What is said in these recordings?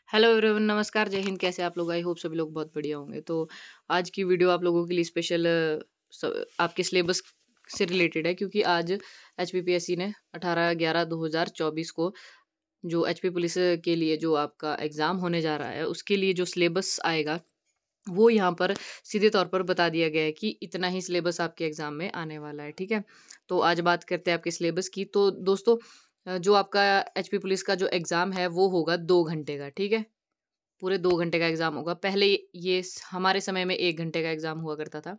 Hello everyone, नमस्कार, जय हिंद। कैसे आप लोग? आई होप सभी लोग बहुत बढ़िया होंगे। तो आज की वीडियो आप लोगों के लिए स्पेशल आपके सिलेबस से रिलेटेड है, क्योंकि आज एचपीपीएससी ने 18/11/2024 को जो एचपी पुलिस के लिए जो आपका एग्ज़ाम होने जा रहा है, उसके लिए जो सिलेबस आएगा वो यहाँ पर सीधे तौर पर बता दिया गया है कि इतना ही सिलेबस आपके एग्ज़ाम में आने वाला है। ठीक है? तो आज बात करते हैं आपके सिलेबस की। तो दोस्तों, जो आपका एचपी पुलिस का जो एग्ज़ाम है वो होगा 2 घंटे का। ठीक है? पूरे 2 घंटे का एग्ज़ाम होगा। पहले ये हमारे समय में 1 घंटे का एग्ज़ाम हुआ करता था,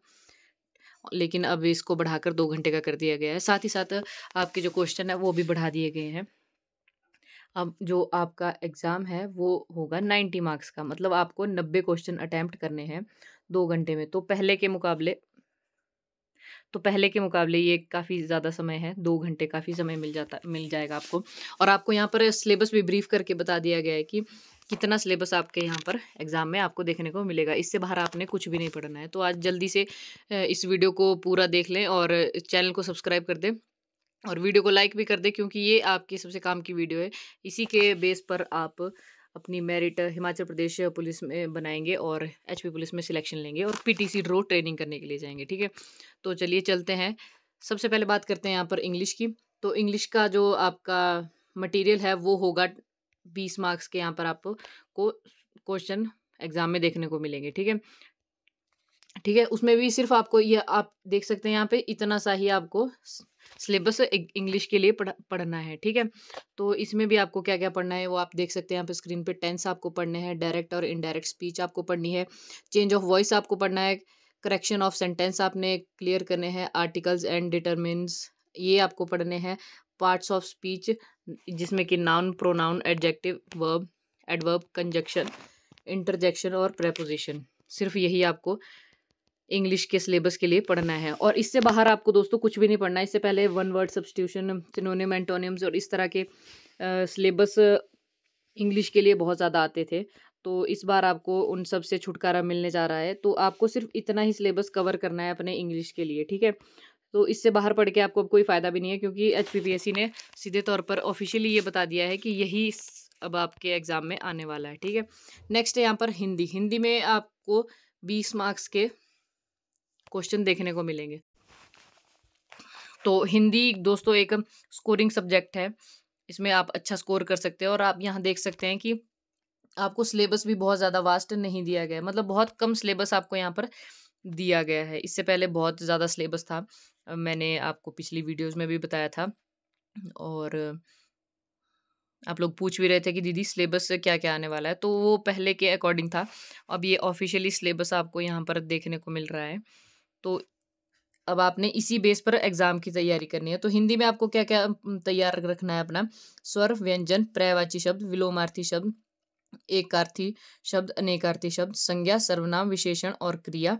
लेकिन अब इसको बढ़ाकर 2 घंटे का कर दिया गया है। साथ ही साथ आपके जो क्वेश्चन है वो भी बढ़ा दिए गए हैं। अब जो आपका एग्ज़ाम है वो होगा 90 मार्क्स का, मतलब आपको 90 क्वेश्चन अटेम्प्ट करने हैं 2 घंटे में। तो पहले के मुकाबले ये काफ़ी ज़्यादा समय है, 2 घंटे काफ़ी समय मिल जाएगा आपको। और आपको यहाँ पर सिलेबस भी ब्रीफ़ करके बता दिया गया है कि कितना सिलेबस आपके यहाँ पर एग्ज़ाम में आपको देखने को मिलेगा। इससे बाहर आपने कुछ भी नहीं पढ़ना है। तो आज जल्दी से इस वीडियो को पूरा देख लें और चैनल को सब्सक्राइब कर दें और वीडियो को लाइक भी कर दें, क्योंकि ये आपकी सबसे काम की वीडियो है। इसी के बेस पर आप अपनी मेरिट हिमाचल प्रदेश पुलिस में बनाएँगे और एचपी पुलिस में सिलेक्शन लेंगे और पीटीसी ड्रो ट्रेनिंग करने के लिए जाएँगे। ठीक है? तो चलिए चलते हैं। सबसे पहले बात करते हैं यहाँ पर इंग्लिश की। तो इंग्लिश का जो आपका मटेरियल है वो होगा 20 मार्क्स के। यहाँ पर आपको क्वेश्चन एग्ज़ाम में देखने को मिलेंगे। ठीक है? ठीक है? उसमें भी सिर्फ़ आपको ये आप देख सकते हैं यहाँ पे इतना सा ही आपको सिलेबस इंग्लिश के लिए पढ़ना है। ठीक है? तो इसमें भी आपको क्या-क्या पढ़ना है वो आप देख सकते हैं यहाँ पे स्क्रीन पे। टेंस आपको पढ़ने हैं, डायरेक्ट और इनडायरेक्ट स्पीच आपको पढ़नी है, चेंज ऑफ वॉइस आपको पढ़ना है, करेक्शन ऑफ सेंटेंस आपने क्लियर करने हैं, आर्टिकल्स एंड डिटरमिन्स ये आपको पढ़ने हैं, पार्ट्स ऑफ स्पीच जिसमें कि noun, pronoun, adjective, verb, adverb, conjunction, interjection और प्रेपोज़िशन। सिर्फ़ यही आपको इंग्लिश के सिलेबस के लिए पढ़ना है और इससे बाहर आपको दोस्तों कुछ भी नहीं पढ़ना है। इससे पहले one word substitution, synonym, antonyms और इस तरह के सिलेबस इंग्लिश के लिए बहुत ज़्यादा आते थे। तो इस बार आपको उन सब से छुटकारा मिलने जा रहा है। तो आपको सिर्फ़ इतना ही सिलेबस कवर करना है अपने इंग्लिश के लिए। ठीक है? तो इससे बाहर पढ़ के आपको अब कोई फ़ायदा भी नहीं है, क्योंकि एचपीपीएससी ने सीधे तौर पर ऑफ़िशियली ये बता दिया है कि यही अब आपके एग्ज़ाम में आने वाला है। ठीक है? नेक्स्ट है यहाँ पर हिंदी। हिंदी में आपको 20 मार्क्स के क्वेश्चन देखने को मिलेंगे। तो हिंदी दोस्तों एक स्कोरिंग सब्जेक्ट है। इसमें आप अच्छा स्कोर कर सकते हैं और आप यहाँ देख सकते हैं कि आपको सिलेबस भी बहुत ज़्यादा वास्ट नहीं दिया गया है। मतलब बहुत कम सिलेबस आपको यहाँ पर दिया गया है। इससे पहले बहुत ज़्यादा सिलेबस था। मैंने आपको पिछली वीडियोज़ में भी बताया था और आप लोग पूछ भी रहे थे कि दीदी सिलेबस से क्या-क्या आने वाला है, तो वो पहले के अकॉर्डिंग था। अब ये ऑफ़िशियली सिलेबस आपको यहाँ पर देखने को मिल रहा है। तो अब आपने इसी बेस पर एग्ज़ाम की तैयारी करनी है। तो हिंदी में आपको क्या-क्या तैयार रखना है अपना? स्वर, व्यंजन, पर्यायवाची शब्द, विलोमार्थी शब्द, एकार्थी शब्द, अनेकार्थी शब्द, संज्ञा, सर्वनाम, विशेषण और क्रिया,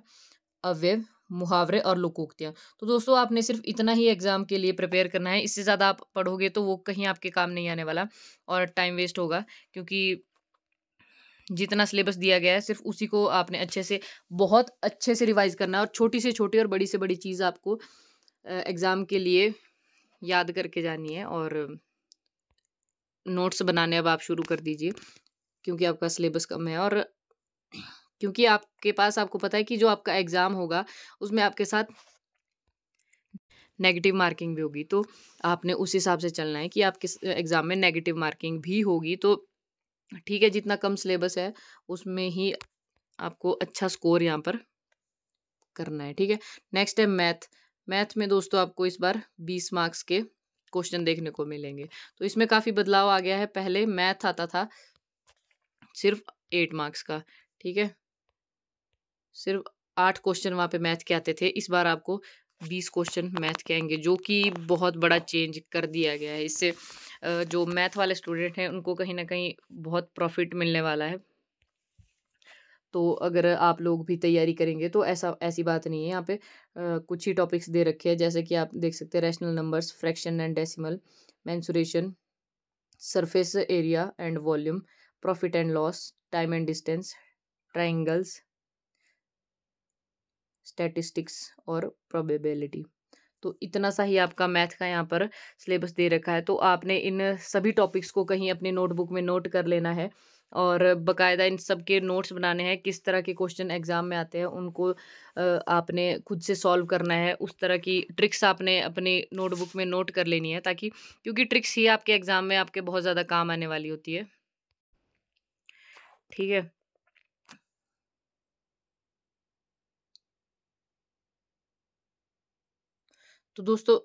अव्यय, मुहावरे और लोकोक्तियाँ। तो दोस्तों आपने सिर्फ़ इतना ही एग्ज़ाम के लिए प्रिपेयर करना है। इससे ज़्यादा आप पढ़ोगे तो वो कहीं आपके काम नहीं आने वाला और टाइम वेस्ट होगा, क्योंकि जितना सिलेबस दिया गया है सिर्फ़ उसी को आपने बहुत अच्छे से रिवाइज़ करना है और छोटी से छोटी और बड़ी से बड़ी चीज़ आपको एग्ज़ाम के लिए याद करके जानी है और नोट्स बनाने अब आप शुरू कर दीजिए, क्योंकि आपका सिलेबस कम है और क्योंकि आपके पास आपको पता है कि जो आपका एग्ज़ाम होगा उसमें आपके साथ नेगेटिव मार्किंग भी होगी। तो आपने उस हिसाब से चलना है कि आप किस एग्ज़ाम में नेगेटिव मार्किंग भी होगी। तो ठीक है, जितना कम सिलेबस है उसमें ही आपको अच्छा स्कोर यहाँ पर करना है। ठीक है? नेक्स्ट है मैथ। मैथ में दोस्तों आपको इस बार 20 मार्क्स के क्वेश्चन देखने को मिलेंगे। तो इसमें काफ़ी बदलाव आ गया है। पहले मैथ आता था सिर्फ़ 8 मार्क्स का। ठीक है? सिर्फ़ 8 क्वेश्चन वहाँ पे मैथ के आते थे। इस बार आपको 20 क्वेश्चन मैथ के आएँगे, जो कि बहुत बड़ा चेंज कर दिया गया है। इससे जो मैथ वाले स्टूडेंट हैं उनको कहीं न कहीं बहुत प्रॉफ़िट मिलने वाला है। तो अगर आप लोग भी तैयारी करेंगे तो ऐसी बात नहीं है। यहाँ पे कुछ ही टॉपिक्स दे रखे हैं, जैसे कि आप देख सकते हैं rational numbers, fraction and decimal, mensuration, surface area and volume, profit and loss, time and distance, triangles, statistics और प्रोबेबिलिटी। तो इतना सा ही आपका मैथ का यहाँ पर सिलेबस दे रखा है। तो आपने इन सभी टॉपिक्स को कहीं अपनी नोटबुक में नोट कर लेना है और बाकायदा इन सब के नोट्स बनाने हैं, किस तरह के क्वेश्चन एग्ज़ाम में आते हैं उनको आपने खुद से सॉल्व करना है, उस तरह की ट्रिक्स आपने अपनी नोटबुक में नोट कर लेनी है, ताकि क्योंकि ट्रिक्स ही आपके एग्ज़ाम में आपके बहुत ज़्यादा काम आने वाली होती है। ठीक है? तो दोस्तों,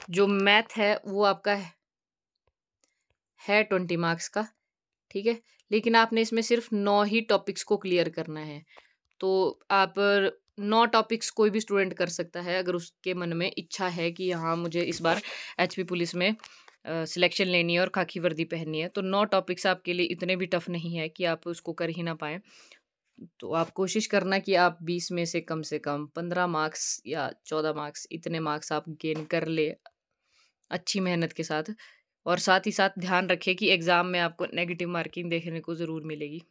जो मैथ है वो आपका है 20 मार्क्स का, ठीक है? लेकिन आपने इसमें सिर्फ़ 9 ही टॉपिक्स को क्लियर करना है। तो आप 9 टॉपिक्स कोई भी स्टूडेंट कर सकता है, अगर उसके मन में इच्छा है कि हाँ, मुझे इस बार एचपी पुलिस में सिलेक्शन लेनी है और खाकी वर्दी पहननी है। तो 9 टॉपिक्स आपके लिए इतने भी टफ़ नहीं है कि आप उसको कर ही ना पाएँ। तो आप कोशिश करना कि आप 20 में से कम 15 मार्क्स या 14 मार्क्स, इतने मार्क्स आप गेन कर लें अच्छी मेहनत के साथ। और साथ ही साथ ध्यान रखें कि एग्ज़ाम में आपको नेगेटिव मार्किंग देखने को ज़रूर मिलेगी।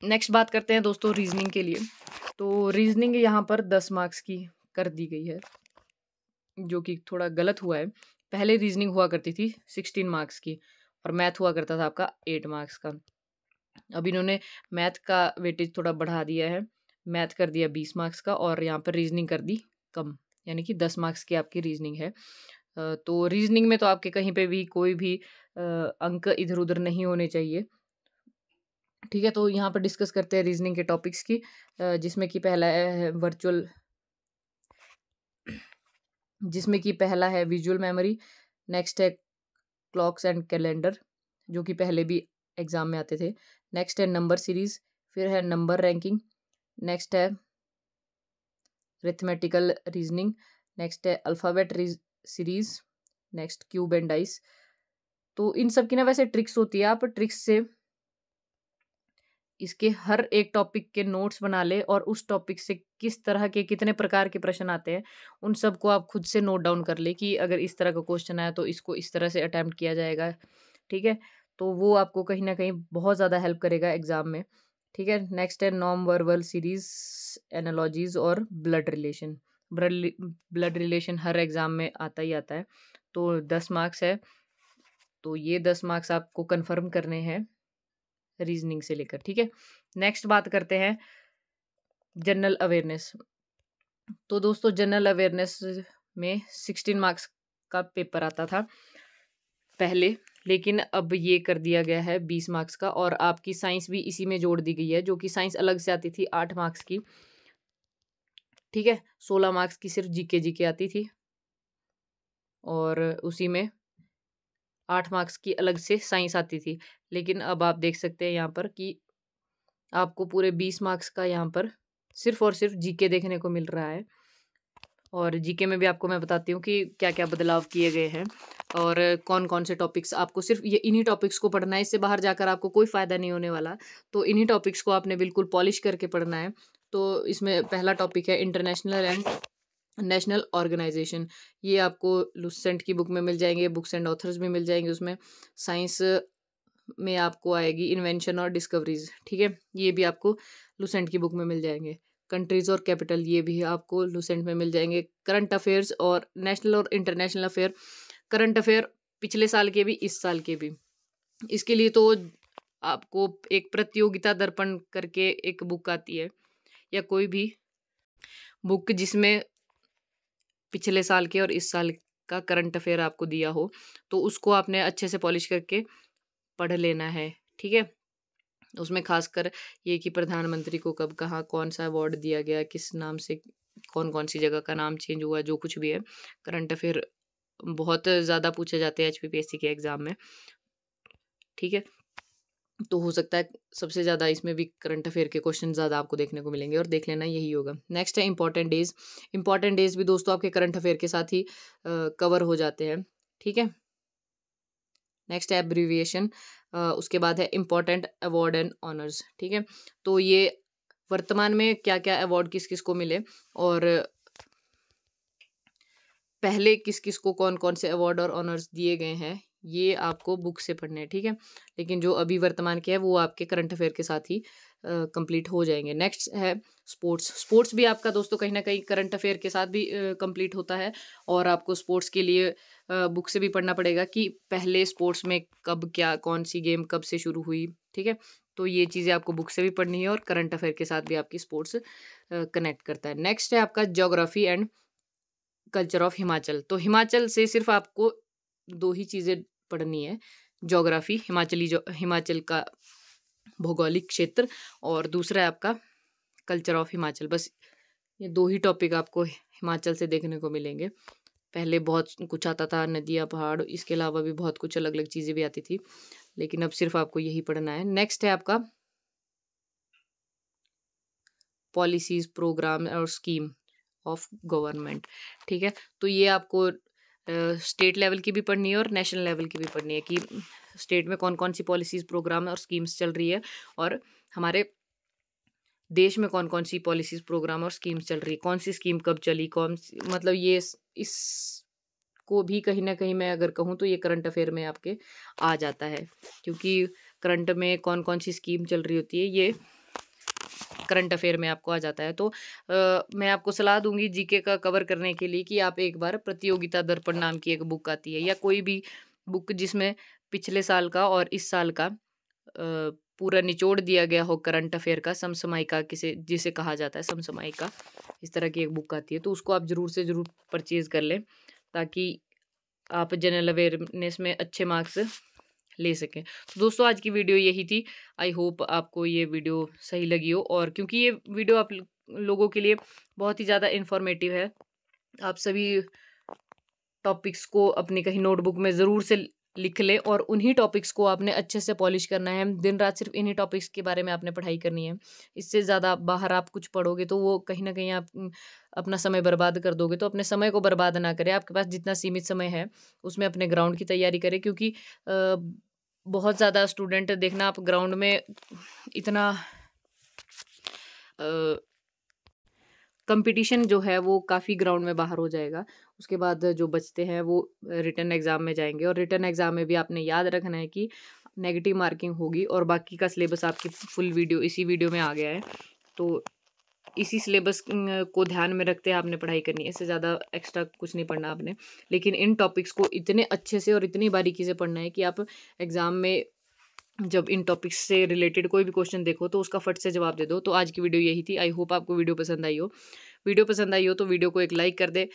नेक्स्ट बात करते हैं दोस्तों रीज़निंग के लिए। तो रीज़निंग यहाँ पर 10 मार्क्स की कर दी गई है, जो कि थोड़ा गलत हुआ है। पहले रीज़निंग हुआ करती थी 16 मार्क्स की और मैथ हुआ करता था आपका 8 मार्क्स का। अब इन्होंने मैथ का वेटेज थोड़ा बढ़ा दिया है। मैथ कर दिया 20 मार्क्स का और यहाँ पर रीज़निंग कर दी कम, यानी कि 10 मार्क्स की आपकी रीज़निंग है। तो रीज़निंग में तो आपके कहीं पे भी कोई भी अंक इधर-उधर नहीं होने चाहिए। ठीक है, तो यहाँ पर डिस्कस करते हैं रीज़निंग के टॉपिक्स की, जिसमें कि पहला है वर्चुअल जिसमें कि पहला है विजुअल मेमोरी, नेक्स्ट है क्लॉक्स एंड कैलेंडर, जो कि पहले भी एग्ज़ाम में आते थे। नेक्स्ट है नंबर सीरीज़, फिर है नंबर रैंकिंग, नेक्स्ट है अरिथमेटिकल रीज़निंग, नेक्स्ट है alphabet series, next cube and dice. तो इन सब की ना वैसे ट्रिक्स होती है, आप ट्रिक्स से इसके हर एक टॉपिक के नोट्स बना लें और उस टॉपिक से किस तरह के कितने प्रकार के प्रश्न आते हैं, उन सबको आप खुद से नोट डाउन कर लें कि अगर इस तरह का क्वेश्चन आया तो इसको इस तरह से अटेम्प्ट किया जाएगा, ठीक है? तो वो आपको कहीं न कहीं बहुत ज़्यादा हेल्प करेगा एग्ज़ाम में, ठीक है? नेक्स्ट है नॉन वर्बल सीरीज़, एनालॉजीज़ और ब्लड रिलेशन। ब्लड रिलेशन हर एग्ज़ाम में आता ही आता है, तो 10 मार्क्स है, तो ये 10 मार्क्स आपको कन्फर्म करने हैं रीजनिंग से लेकर, ठीक है। नेक्स्ट बात करते हैं जनरल अवेयरनेस। तो दोस्तों जनरल अवेयरनेस में 16 मार्क्स का पेपर आता था पहले, लेकिन अब ये कर दिया गया है 20 मार्क्स का और आपकी साइंस भी इसी में जोड़ दी गई है, जो कि साइंस अलग से आती थी 8 मार्क्स की, ठीक है। 16 मार्क्स की सिर्फ जीके आती थी और उसी में 8 मार्क्स की अलग से साइंस आती थी। लेकिन अब आप देख सकते हैं यहाँ पर कि आपको पूरे 20 मार्क्स का यहाँ पर सिर्फ़ और सिर्फ़ जीके देखने को मिल रहा है। और जीके में भी आपको मैं बताती हूँ कि क्या-क्या बदलाव किए गए हैं और कौन-कौन से टॉपिक्स आपको सिर्फ़ ये इन्हीं टॉपिक्स को पढ़ना है, इससे बाहर जाकर आपको कोई फ़ायदा नहीं होने वाला। तो इन्हीं टॉपिक्स को आपने बिल्कुल पॉलिश करके पढ़ना है। तो इसमें पहला टॉपिक है इंटरनेशनल एंड नेशनल ऑर्गनाइज़ेशन। ये आपको लुसेंट की बुक में मिल जाएँगे, बुक्स एंड ऑथर्स भी मिल जाएँगे उसमें। साइंस में आपको आएगी इन्वेंशन और डिस्कवरीज़, ठीक है? ये भी आपको लुसेंट की बुक में मिल जाएँगे। कंट्रीज़ और कैपिटल ये भी आपको लुसेंट में मिल जाएँगे। करंट अफ़ेयर्स और नेशनल और इंटरनेशनल अफ़ेयर, करंट अफ़ेयर पिछले साल के भी, इस साल के भी। इसके लिए तो आपको एक प्रतियोगिता दर्पण करके एक बुक आती है या कोई भी बुक जिसमें पिछले साल के और इस साल का करंट अफ़ेयर आपको दिया हो, तो उसको आपने अच्छे से पॉलिश करके पढ़ लेना है, ठीक है? उसमें ख़ासकर ये कि प्रधानमंत्री को कब कहाँ कौन-सा अवार्ड दिया गया, किस नाम से कौन-कौन सी जगह का नाम चेंज हुआ, जो कुछ भी है। करंट अफ़ेयर बहुत ज़्यादा पूछे जाते हैं एचपीपीएससी के एग्ज़ाम में, ठीक है? तो हो सकता है सबसे ज़्यादा इसमें भी करंट अफ़ेयर के क्वेश्चन ज़्यादा आपको देखने को मिलेंगे और देख लेना यही होगा। नेक्स्ट है इम्पोर्टेंट डेज़। इम्पोर्टेंट डेज़ भी दोस्तों आपके करंट अफ़ेयर के साथ ही कवर हो जाते हैं, ठीक है? नेक्स्ट है एब्रिविएशन, उसके बाद है इम्पोर्टेंट अवार्ड एंड ऑनर्स, ठीक है। तो ये वर्तमान में क्या-क्या अवार्ड किस-किस को मिले और पहले किस-किस को कौन-कौन से अवार्ड और ऑनर्स दिए गए हैं, ये आपको बुक से पढ़ने हैं, ठीक है। लेकिन जो अभी वर्तमान के है वो आपके करंट अफेयर के साथ ही कंप्लीट हो जाएंगे। नेक्स्ट है स्पोर्ट्स। स्पोर्ट्स भी आपका दोस्तों कहीं ना कहीं करंट अफेयर के साथ भी कंप्लीट होता है, और आपको स्पोर्ट्स के लिए बुक से भी पढ़ना पड़ेगा कि पहले स्पोर्ट्स में कब क्या कौन सी गेम कब से शुरू हुई, ठीक है। तो ये चीज़ें आपको बुक से भी पढ़नी है और करंट अफेयर के साथ भी आपकी स्पोर्ट्स कनेक्ट करता है। नेक्स्ट है आपका geography and culture of Himachal. तो हिमाचल से सिर्फ आपको दो ही चीज़ें पढ़नी है, ज्योग्राफी हिमाचल का भौगोलिक क्षेत्र, और दूसरा है आपका कल्चर ऑफ हिमाचल। बस ये दो ही टॉपिक आपको हिमाचल से देखने को मिलेंगे। पहले बहुत कुछ आता था, नदियाँ, पहाड़, इसके अलावा भी बहुत कुछ अलग अलग चीज़ें भी आती थी, लेकिन अब सिर्फ आपको यही पढ़ना है। नेक्स्ट है आपका पॉलिसीज, प्रोग्राम और स्कीम ऑफ गवर्नमेंट, ठीक है। तो ये आपको स्टेट लेवल की भी पढ़नी है और नेशनल लेवल की भी पढ़नी है कि स्टेट में कौन कौन सी पॉलिसीज, प्रोग्राम और स्कीम्स चल रही है, और हमारे देश में कौन कौन सी पॉलिसीज, प्रोग्राम और स्कीम्स चल रही है, कौन सी स्कीम कब चली, कौन सी, मतलब ये इस को भी कहीं ना कहीं मैं अगर कहूँ तो ये करंट अफेयर में आपके आ जाता है, क्योंकि करंट में कौन कौन सी स्कीम चल रही होती है ये करंट अफेयर में आपको आ जाता है। तो मैं आपको सलाह दूंगी जीके का कवर करने के लिए कि आप एक बार प्रतियोगिता दर्पण नाम की एक बुक आती है, या कोई भी बुक जिसमें पिछले साल का और इस साल का पूरा निचोड़ दिया गया हो करंट अफेयर का, समसमायिका किसे जिसे कहा जाता है, समसमायिका, इस तरह की एक बुक आती है। तो उसको आप ज़रूर से ज़रूर परचेज़ कर लें, ताकि आप जनरल अवेयरनेस में अच्छे मार्क्स ले सकें। तो दोस्तों आज की वीडियो यही थी। आई होप आपको ये वीडियो सही लगी हो, और क्योंकि ये वीडियो आप लोगों के लिए बहुत ही ज़्यादा इन्फॉर्मेटिव है, आप सभी टॉपिक्स को अपनी कहीं नोटबुक में ज़रूर से लिख लें, और उन्हीं टॉपिक्स को आपने अच्छे से पॉलिश करना है। दिन रात सिर्फ इन्हीं टॉपिक्स के बारे में आपने पढ़ाई करनी है। इससे ज़्यादा बाहर आप कुछ पढ़ोगे तो वो कहीं ना कहीं आप अपना समय बर्बाद कर दोगे। तो अपने समय को बर्बाद ना करें, आपके पास जितना सीमित समय है उसमें अपने ग्राउंड की तैयारी करें, क्योंकि बहुत ज़्यादा स्टूडेंट देखना आप ग्राउंड में इतना कंपटीशन जो है वो काफ़ी ग्राउंड में बाहर हो जाएगा। उसके बाद जो बचते हैं वो रिटन एग्ज़ाम में जाएंगे, और रिटन एग्ज़ाम में भी आपने याद रखना है कि नेगेटिव मार्किंग होगी, और बाकी का सिलेबस आपकी फुल वीडियो इसी वीडियो में आ गया है। तो इसी सिलेबस को ध्यान में रखते हैं आपने पढ़ाई करनी है, इससे ज़्यादा एक्स्ट्रा कुछ नहीं पढ़ना आपने। लेकिन इन टॉपिक्स को इतने अच्छे से और इतनी बारीकी से पढ़ना है कि आप एग्ज़ाम में जब इन टॉपिक्स से रिलेटेड कोई भी क्वेश्चन देखो तो उसका फट से जवाब दे दो। तो आज की वीडियो यही थी। आई होप आपको वीडियो पसंद आई हो। वीडियो पसंद आई हो तो वीडियो को एक लाइक कर दे,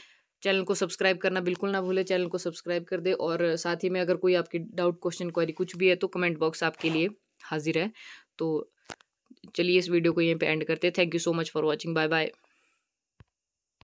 चैनल को सब्सक्राइब करना बिल्कुल ना भूले, चैनल को सब्सक्राइब कर दे, और साथ ही में अगर कोई आपकी डाउट, क्वेश्चन, क्वेरी कुछ भी है तो कमेंट बॉक्स आपके लिए हाजिर है। तो चलिए इस वीडियो को यहीं पे एंड करते हैं। Thank you so much for watching. Bye bye.